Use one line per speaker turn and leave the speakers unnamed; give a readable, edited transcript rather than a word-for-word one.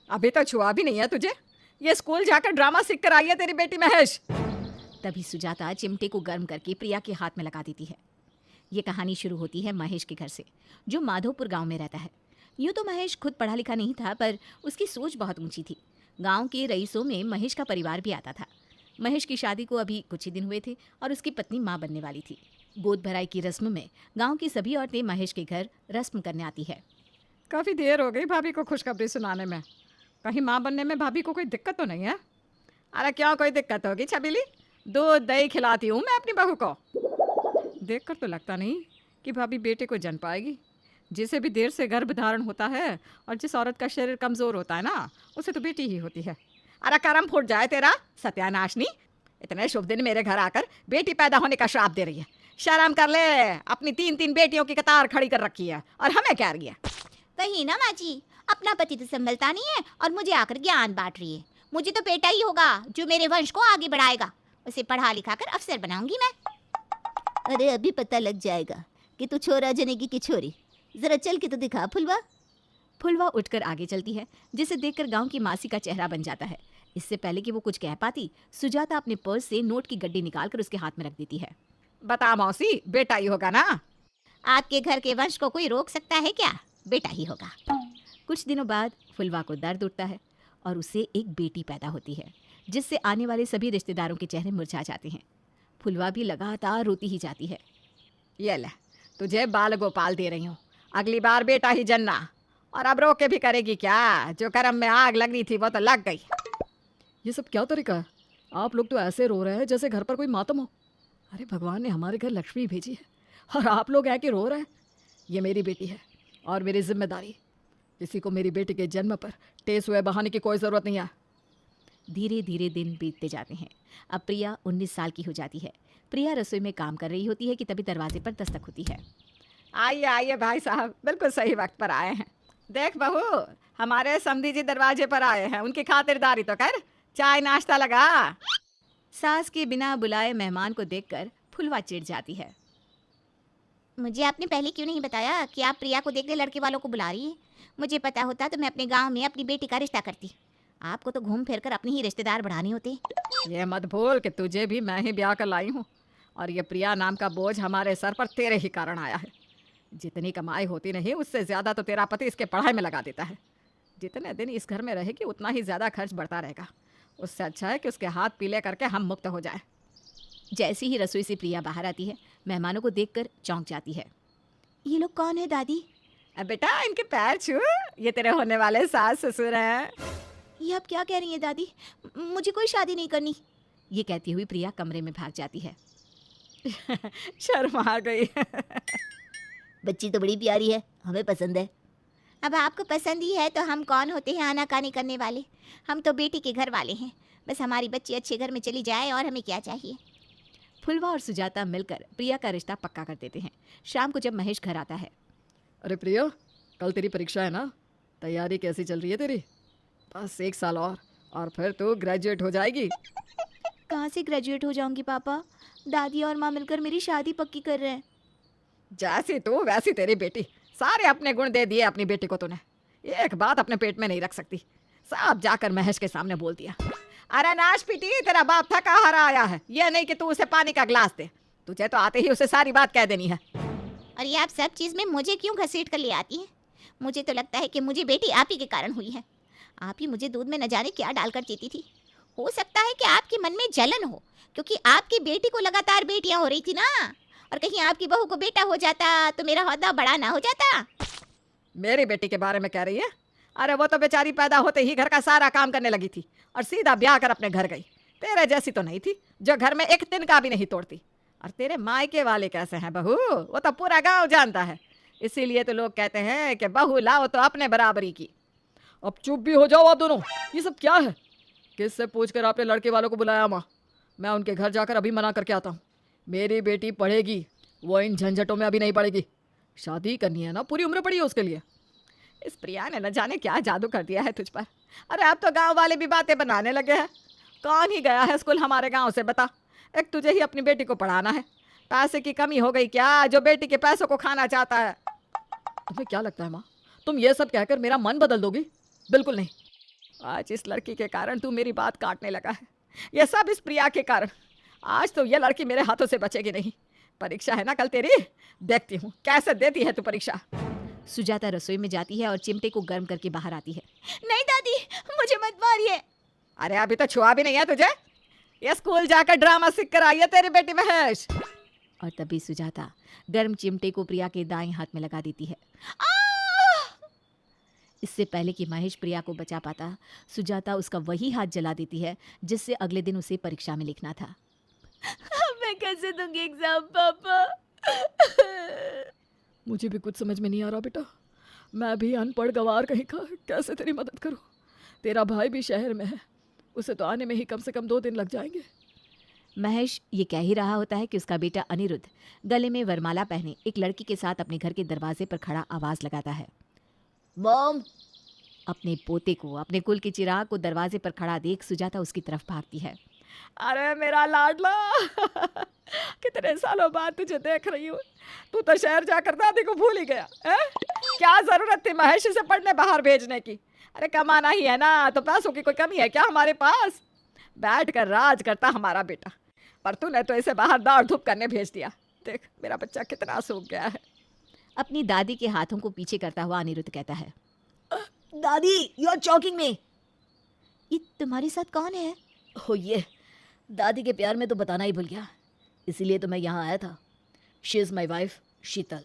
अभी तो छुआ भी नहीं है तुझे। ये स्कूल जाकर ड्रामा सीख कर आई है तेरी बेटी महेश।
तभी सुजाता चिमटे को गर्म करके प्रिया के हाथ में लगा देती है। ये कहानी शुरू होती है महेश के घर से, जो माधोपुर गांव में रहता है। यूँ तो महेश खुद पढ़ा लिखा नहीं था, पर उसकी सोच बहुत ऊंची थी। गांव के रईसों में महेश का परिवार भी आता था। महेश की शादी को अभी कुछ ही दिन हुए थे और उसकी पत्नी माँ बनने वाली थी। गोद भराई की रस्म में गांव की सभी औरतें महेश के घर रस्म करने आती है।
काफ़ी देर हो गई भाभी को खुशखबरी सुनाने में। कहीं माँ बनने में भाभी को कोई दिक्कत तो नहीं है? अरे क्यों कोई दिक्कत होगी छबीली? दूध दही खिलाती हूँ मैं अपनी बहू को। देखकर तो लगता नहीं कि भाभी बेटे को जन्म पाएगी। जिसे भी देर से गर्भ धारण होता है और जिस औरत का शरीर कमज़ोर होता है ना, उसे तो बेटी ही होती है। अरे करम फूट जाए तेरा सत्यानाशनी। इतने शुभ दिन मेरे घर आकर बेटी पैदा होने का श्राप दे रही है। शर्म कर ले, अपनी 3-3 बेटियों की कतार खड़ी कर रखी है और हमें क्या रही है।
वही ना माँ जी, अपना पति तो संभलता नहीं है और मुझे आकर ज्ञान बांट रही है। मुझे तो बेटा ही होगा जो मेरे वंश को आगे बढ़ाएगा। उसे पढ़ा लिखा कर अफसर बनाऊंगी मैं।
अरे अभी पता लग जाएगा कि तू छोरा जनेगी की छोरी। जरा चल के तो दिखा फुलवा।
फुलवा उठकर आगे चलती है, जिसे देखकर गांव की मासी का चेहरा बन जाता है। इससे पहले कि वो कुछ कह पाती, सुजाता अपने पर्स से नोट की गड्डी निकालकर उसके हाथ में रख देती है।
बता मौसी, बेटा ही होगा ना?
आपके घर के वंश को कोई रोक सकता है क्या? बेटा ही होगा।
कुछ दिनों बाद फुलवा को दर्द उठता है और उसे एक बेटी पैदा होती है, जिससे आने वाले सभी रिश्तेदारों के चेहरे मुरझा जाते हैं। फुलवा भी लगातार रोती ही जाती है।
ये ले, तुझे बाल गोपाल दे रही हूँ। अगली बार बेटा ही जनना। और अब रो के भी करेगी क्या? जो कर्म में आग लगनी थी वो तो लग गई।
ये सब क्या तरीका है? आप लोग तो ऐसे रो रहे हैं जैसे घर पर कोई मातम हो। अरे भगवान ने हमारे घर लक्ष्मी भेजी है और आप लोग है कि रो रहे हैं। ये मेरी बेटी है और मेरी जिम्मेदारी। किसी को मेरी बेटी के जन्म पर टेस हुए बहाने की कोई ज़रूरत नहीं है।
धीरे धीरे दिन बीतते जाते हैं। अब प्रिया 19 साल की हो जाती है। प्रिया रसोई में काम कर रही होती है कि तभी दरवाजे पर दस्तक होती है।
आइए आइए भाई साहब, बिल्कुल सही वक्त पर आए हैं। देख बहू, हमारे समधी जी दरवाजे पर आए हैं। उनकी खातिरदारी तो कर, चाय नाश्ता लगा।
सास के बिना बुलाए मेहमान को देखकर फुलवा चिढ़ जाती है।
मुझे आपने पहले क्यों नहीं बताया कि आप प्रिया को देखने लड़के वालों को बुला रही है? मुझे पता होता तो मैं अपने गांव में अपनी बेटी का रिश्ता करती। आपको तो घूम फिर कर अपने ही रिश्तेदार बढ़ाने होते।
ये मत भूल कि तुझे भी मैं ही ब्याह कर लाई हूँ और ये प्रिया नाम का बोझ हमारे सर पर तेरे ही कारण आया है। जितनी कमाई होती नहीं, उससे ज़्यादा तो तेरा पति इसके पढ़ाई में लगा देता है। जितने दिन इस घर में रहेगी उतना ही ज़्यादा खर्च बढ़ता रहेगा। उससे अच्छा है कि उसके हाथ पीले करके हम मुक्त हो जाए।
जैसे ही रसोई से प्रिया बाहर आती है, मेहमानों को देखकर चौंक जाती है।
ये लोग कौन है दादी?
बेटा, इनके पैर छू, ये तेरे होने वाले सास ससुर हैं।
ये आप क्या कह रही हैं दादी? मुझे कोई शादी नहीं करनी।
ये कहती हुई प्रिया कमरे में भाग जाती है।
शर्मा गई।
बच्ची तो बड़ी प्यारी है, हमें पसंद है।
अब आपको पसंद ही है तो हम कौन होते हैं आनाकानी करने वाले? हम तो बेटी के घर वाले हैं। बस हमारी बच्ची अच्छे घर में चली जाए और हमें क्या चाहिए।
फुलवा और सुजाता मिलकर प्रिया का रिश्ता पक्का कर देते हैं। शाम को जब महेश घर आता है।
अरे प्रिया, कल तेरी परीक्षा है ना? तैयारी कैसी चल रही है तेरी? बस 1 साल और फिर तू ग्रेजुएट हो जाएगी।
कहाँ से ग्रेजुएट हो जाऊंगी पापा? दादी और माँ मिलकर मेरी शादी पक्की कर रहे हैं।
जैसी तू वैसी तेरी बेटी। सारे अपने गुण दे दिए अपनी बेटी को तूने। एक बात अपने पेट में नहीं रख सकती। सब जाकर महेश के सामने बोल दिया। अरे नाश पीटी, तेरा बाप थका हारा आया है। ये नहीं कि तू उसे पानी का गिलास दे। तुझे तो आते ही उसे सारी बात कह देनी है।
और ये आप सब चीज़ में मुझे क्यों घसीट कर ले आती हैं? मुझे तो लगता है कि मुझे बेटी आप ही के कारण हुई है। आप ही मुझे दूध में न जाने क्या डालकर देती थी। हो सकता है कि आपके मन में जलन हो, क्योंकि आपकी बेटी को लगातार बेटियां हो रही थी ना। और कहीं आपकी बहू को बेटा हो जाता तो मेरा ओहदा बड़ा ना हो जाता।
मेरी बेटी के बारे में कह रही है? अरे वो तो बेचारी पैदा होते ही घर का सारा काम करने लगी थी और सीधा ब्याह कर अपने घर गई। तेरे जैसी तो नहीं थी जो घर में एक दिन का भी नहीं तोड़ती। और तेरे मायके वाले कैसे हैं बहू, वो तो पूरा गांव जानता है। इसीलिए तो लोग कहते हैं कि बहू लाओ तो अपने बराबरी की।
अब चुप भी हो जाओ आप दोनों। ये सब क्या है? किससे पूछकर आपने लड़के वालों को बुलाया माँ? मैं उनके घर जाकर अभी मना करके आता हूँ। मेरी बेटी पढ़ेगी, वो इन झंझटों में अभी नहीं पड़ेगी। शादी करनी है ना, पूरी उम्र पड़ी है उसके लिए।
इस प्रिया ने न जाने क्या जादू कर दिया है तुझ पर। अरे अब तो गांव वाले भी बातें बनाने लगे हैं। कौन ही गया है स्कूल हमारे गांव से, बता। एक तुझे ही अपनी बेटी को पढ़ाना है। पैसे की कमी हो गई क्या जो बेटी के पैसों को खाना चाहता है?
तुम्हें क्या लगता है माँ, तुम ये सब कहकर मेरा मन बदल दोगी? बिल्कुल नहीं।
आज इस लड़की के कारण तू मेरी बात काटने लगा है। ये सब इस प्रिया के कारण। आज तो ये लड़की मेरे हाथों से बचेगी नहीं। परीक्षा है ना कल तेरी, देखती हूँ कैसे देती है तू परीक्षा।
सुजाता रसोई में जाती है और चिमटे को गर्म करके बाहर आती है।
नहीं दादी, मुझे मत मारिए।
अरे अभी तो छुआ भी नहीं है तुझे। ये स्कूल जाकर ड्रामा सीख कर आई है तेरी बेटी महेश।
और तभी सुजाता गर्म चिमटे को प्रिया के दाएं हाथ में लगा देती है। इससे पहले कि महेश प्रिया को बचा पाता, सुजाता उसका वही हाथ जला देती है जिससे अगले दिन उसे परीक्षा में लिखना था।
मैं कैसे दूंगी एग्जाम पापा?
मुझे भी कुछ समझ में नहीं आ रहा बेटा। मैं भी अनपढ़ गवार कहीं का, कैसे तेरी मदद करूं। तेरा भाई भी शहर में है, उसे तो आने में ही कम से कम 2 दिन लग जाएंगे।
महेश ये कह ही रहा होता है कि उसका बेटा अनिरुद्ध गले में वरमाला पहने एक लड़की के साथ अपने घर के दरवाजे पर खड़ा आवाज लगाता है।
मॉम,
अपने पोते को, अपने कुल के चिराग को दरवाजे पर खड़ा देख सुजाता उसकी तरफ भागती है।
अरे मेरा लाडला, कितने सालों बाद तुझे देख रही हूँ। तू तो शहर जाकर दादी को भूल ही गया है? क्या जरूरत थी महेश से पढ़ने बाहर भेजने की? अरे कमाना ही है ना, तो पैसों की कोई कमी है क्या हमारे पास? बैठ कर राज करता हमारा बेटा, पर तूने तो इसे बाहर दौड़ धूप करने भेज दिया। देख मेरा बच्चा कितना सूख गया है।
अपनी दादी के हाथों को पीछे करता हुआ अनिरुद्ध कहता है।
दादी, यू आर चॉकिंग मी।
ये तुम्हारे साथ कौन है?
हो, ये दादी के प्यार में तो बताना ही भूल गया, इसीलिए तो मैं यहाँ आया था। She is my wife Sheetal.